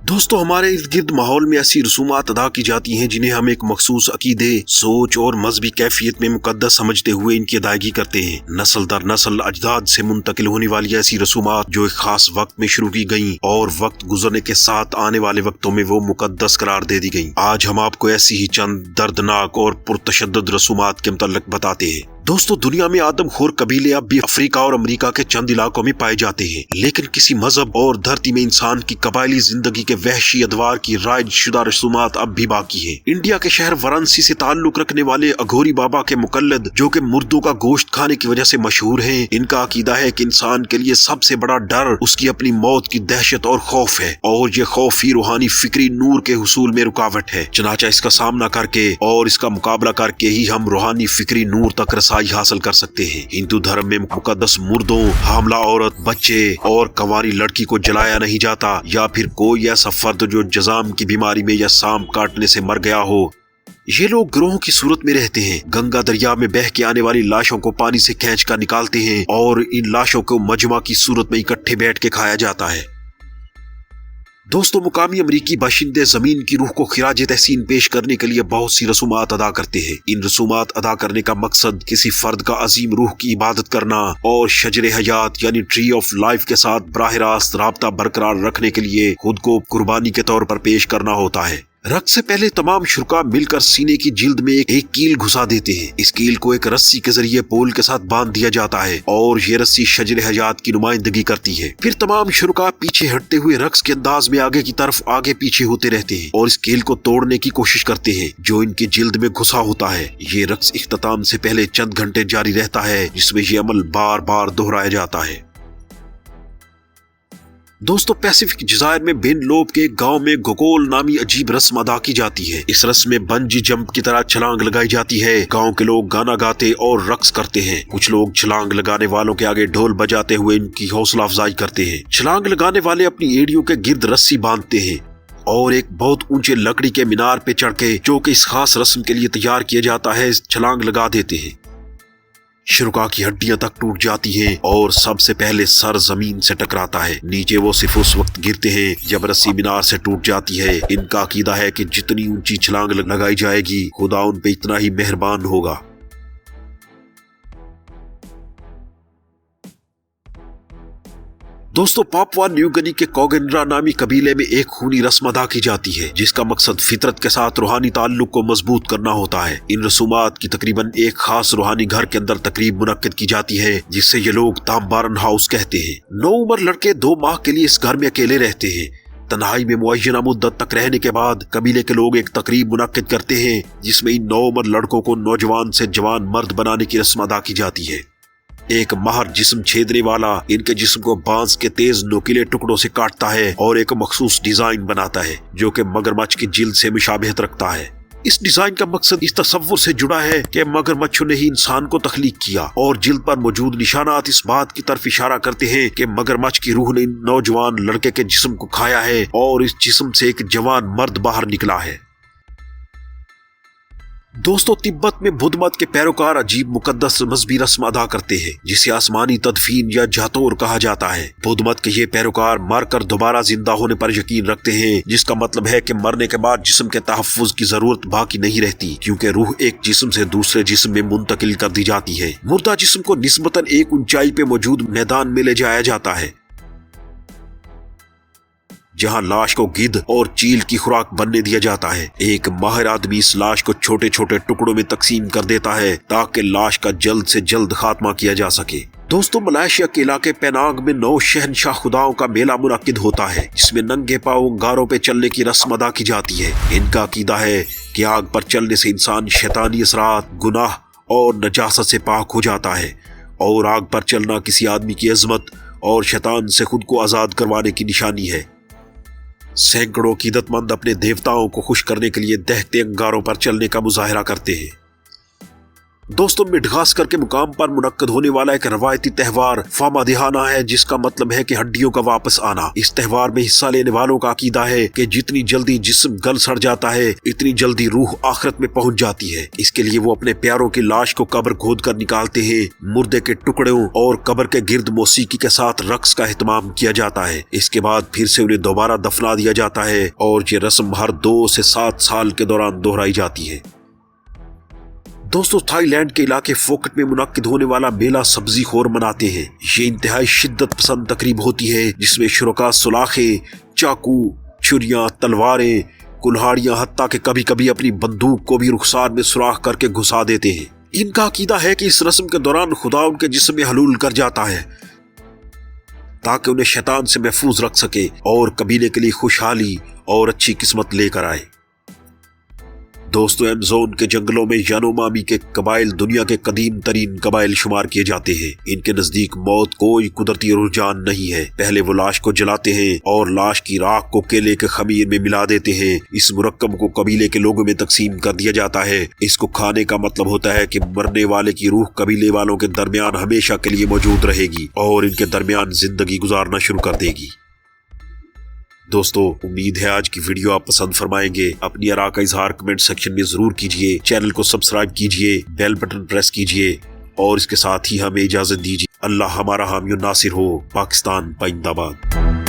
दोस्तों, हमारे इर्द गिर्द माहौल में ऐसी रसूमात अदा की जाती हैं जिन्हें हम एक मखसूस अकीदे, सोच और मजहबी कैफियत में मुकद्दस समझते हुए इनकी अदायगी करते हैं। नस्ल दर नस्ल अजदाद से मुंतकिल होने वाली ऐसी रसूमात जो एक खास वक्त में शुरू की गयी और वक्त गुजरने के साथ आने वाले वक्तों में वो मुकद्दस करार दे दी गयी। आज हम आपको ऐसी ही चंद दर्दनाक और पुरतशद्दुद रसूमात के मुतल्लिक बताते हैं। दोस्तों, दुनिया में आदमखोर कबीले अब भी अफ्रीका और अमेरिका के चंद इलाकों में पाए जाते हैं, लेकिन किसी मजहब और धरती में इंसान की कबायली जिंदगी के वहशी अदवार की राइज शुदा रसूमात अब भी बाकी है। इंडिया के शहर वाराणसी से ताल्लुक रखने वाले अघोरी बाबा के मुकल्लद, जो कि मुर्दों का गोश्त खाने की वजह से मशहूर हैं, इनका अकीदा है कि इंसान के लिए सबसे बड़ा डर उसकी अपनी मौत की दहशत और खौफ है, और ये खौफ ही रूहानी फिक्री नूर के हुसूल में रुकावट है। चनाचा इसका सामना करके और इसका मुकाबला करके ही हम रूहानी फिक्री नूर तक हासिल कर सकते हैं। हिंदू धर्म में मुकद्दस मुर्दों, हामला औरत, बच्चे और कंवारी लड़की को जलाया नहीं जाता, या फिर कोई ऐसा फर्द जो जजाम की बीमारी में या सांप काटने से मर गया हो। ये लोग गिरोह की सूरत में रहते हैं। गंगा दरिया में बह के आने वाली लाशों को पानी से खींच कर निकालते हैं और इन लाशों को मजमा की सूरत में इकट्ठे बैठ के खाया जाता है। दोस्तों, मुकामी अमरीकी बाशिंदे जमीन की रूह को खिराज तहसीन पेश करने के लिए बहुत सी रसूमात अदा करते हैं। इन रसूमात अदा करने का मकसद किसी फर्द का अजीम रूह की इबादत करना और शजरे हयात यानी ट्री ऑफ लाइफ के साथ बराह रास्त राब्ता बरकरार रखने के लिए खुद को कुर्बानी के तौर पर पेश करना होता है। रक्त से पहले तमाम शुरका मिलकर सीने की जिल्द में एक कील घुसा देते हैं। इस कील को एक रस्सी के जरिए पोल के साथ बांध दिया जाता है और ये रस्सी शजरे हयात की नुमाइंदगी करती है। फिर तमाम शुरका पीछे हटते हुए रक्स के अंदाज में आगे की तरफ आगे पीछे होते रहते हैं और इस कील को तोड़ने की कोशिश करते हैं जो इनकी जिल्द में घुसा होता है। ये रक्स इख्तिताम से पहले चंद घंटे जारी रहता है, जिसमें ये अमल बार बार दोहराया जाता है। दोस्तों, पैसिफिक जज़ायर में बेन लोब के गांव में गोगोल नामी अजीब रस्म अदा की जाती है। इस रस्म में बंजी जंप की तरह छलांग लगाई जाती है। गांव के लोग गाना गाते और रक्स करते हैं। कुछ लोग छलांग लगाने वालों के आगे ढोल बजाते हुए इनकी हौसला अफजाई करते हैं। छलांग लगाने वाले अपनी एड़ियों के गिर्द रस्सी बांधते हैं और एक बहुत ऊंचे लकड़ी के मीनार पे चढ़ के, जो कि इस खास रस्म के लिए तैयार किया जाता है, छलांग लगा देते हैं। शुरुका की हड्डियां तक टूट जाती हैं और सबसे पहले सर जमीन से टकराता है। नीचे वो सिर्फ उस वक्त गिरते हैं जब रस्सी मीनार से टूट जाती है। इनका अकीदा है कि जितनी ऊंची छलांग लगाई जाएगी, खुदा उन पे इतना ही मेहरबान होगा। दोस्तों, पापुआ न्यू गिनी के कोगेंड्रा नामी कबीले में एक खूनी रस्म अदा की जाती है जिसका मकसद फितरत के साथ रूहानी ताल्लुक को मजबूत करना होता है। इन रसूमात की तकरीबन एक खास रूहानी घर के अंदर तकरीब मुनक्किद की जाती है जिससे ये लोग ताम्बारन हाउस कहते हैं। 9 उम्र लड़के 2 माह के लिए इस घर में अकेले रहते हैं। तन्हाई में मुअय्यना मुद्दत तक रहने के बाद कबीले के लोग एक तकरीब मुनक्किद करते हैं जिसमें इन 9 उम्र लड़कों को नौजवान से जवान मर्द बनाने की रस्म अदा की जाती है। एक माहर जिस्म छेदने वाला इनके जिस्म को बांस के तेज नोकीले टुकड़ों से काटता है और एक मखसूस डिजाइन बनाता है जो कि मगरमच्छ की जिल्द से मुशाबहत रखता है। इस डिजाइन का मकसद इस तसव्वुर से जुड़ा है कि मगरमच्छों ने ही इंसान को तख्लीक किया, और जिल्द पर मौजूद निशानात इस बात की तरफ इशारा करते हैं कि मगरमच्छ की रूह ने नौजवान लड़के के जिस्म को खाया है और इस जिस्म से एक जवान मर्द बाहर निकला है। दोस्तों, तिब्बत में बुद्ध मत के पैरोकार अजीब मुकद्दस मजहबी रस्म अदा करते हैं जिसे आसमानी तदफीन या जातोर कहा जाता है। बुद्ध मत के ये पैरोकार मरकर दोबारा जिंदा होने पर यकीन रखते हैं, जिसका मतलब है कि मरने के बाद जिस्म के तहफ्फुज की जरूरत बाकी नहीं रहती, क्योंकि रूह एक जिस्म से दूसरे जिस्म में मुंतकिल कर दी जाती है। मुर्दा जिस्म को निस्बतन एक ऊंचाई पे मौजूद मैदान में ले जाया जाता है जहां लाश को गिद्ध और चील की खुराक बनने दिया जाता है। एक माहिर आदमी इस लाश को छोटे छोटे टुकड़ों में तकसीम कर देता है ताकि लाश का जल्द से जल्द खात्मा किया जा सके। दोस्तों, मलेशिया के इलाके पेनांग में 9 शहनशाह खुदाओं का मेला मुनक्किद होता है जिसमें नंगे पांव अंगारों पे चलने की रस्म अदा की जाती है। इनका अकीदा है कि आग पर चलने से इंसान शैतानी असरात, गुनाह और नजासत से पाक हो जाता है, और आग पर चलना किसी आदमी की अजमत और शैतान से खुद को आजाद करवाने की निशानी है। सैकड़ों अकीदतमंद अपने देवताओं को खुश करने के लिए दहते अंगारों पर चलने का मुजाहरा करते हैं। दोस्तों, मिडगास्कर के मुकाम पर मुनक्कद होने वाला एक रवायती त्योहार फामा दिहाना है, जिसका मतलब है कि हड्डियों का वापस आना। इस त्योहार में हिस्सा लेने वालों का अकीदा है कि जितनी जल्दी जिस्म गल सड़ जाता है, इतनी जल्दी रूह आखिरत में पहुंच जाती है। इसके लिए वो अपने प्यारों की लाश को कब्र खोद कर निकालते हैं। मुर्दे के टुकड़ों और कब्र के गिर्द मौसीकी के साथ रक्स का एहतमाम किया जाता है। इसके बाद फिर से उन्हें दोबारा दफना दिया जाता है और ये रस्म हर 2 से 7 साल के दौरान दोहराई जाती है। दोस्तों, थाईलैंड के इलाके फोकट में मुनक्किद होने वाला मेला सब्जी खोर मनाते हैं। ये इंतहाई शिद्दत पसंद तकरीब होती है, जिसमें शुरका सुलाखे, चाकू, छुरियां, तलवारें, कुल्हाड़ियां, हत्ता के कभी कभी अपनी बंदूक को भी रुखसार में सुराख करके घुसा देते हैं। इनका अकीदा है कि इस रस्म के दौरान खुदा उनके जिस्म में हलूल कर जाता है ताकि उन्हें शैतान से महफूज रख सके और कबीले के लिए खुशहाली और अच्छी किस्मत लेकर आए। दोस्तों, अमेज़न के जंगलों में यानोमामी के कबाइल दुनिया के कदीम तरीन कबाइल शुमार किए जाते हैं। इनके नजदीक मौत कोई कुदरती रुझान नहीं है। पहले वो लाश को जलाते हैं और लाश की राख को केले के खमीर में मिला देते हैं। इस मुरक्कब को कबीले के लोगों में तकसीम कर दिया जाता है। इसको खाने का मतलब होता है कि मरने वाले की रूह कबीले वालों के दरमियान हमेशा के लिए मौजूद रहेगी और इनके दरमियान जिंदगी गुजारना शुरू कर देगी। दोस्तों, उम्मीद है आज की वीडियो आप पसंद फरमाएंगे। अपनी आरा का इजहार कमेंट सेक्शन में जरूर कीजिए। चैनल को सब्सक्राइब कीजिए, बेल बटन प्रेस कीजिए और इसके साथ ही हमें इजाजत दीजिए। अल्लाह हमारा हामी और नासिर हो। पाकिस्तान जिंदाबाद।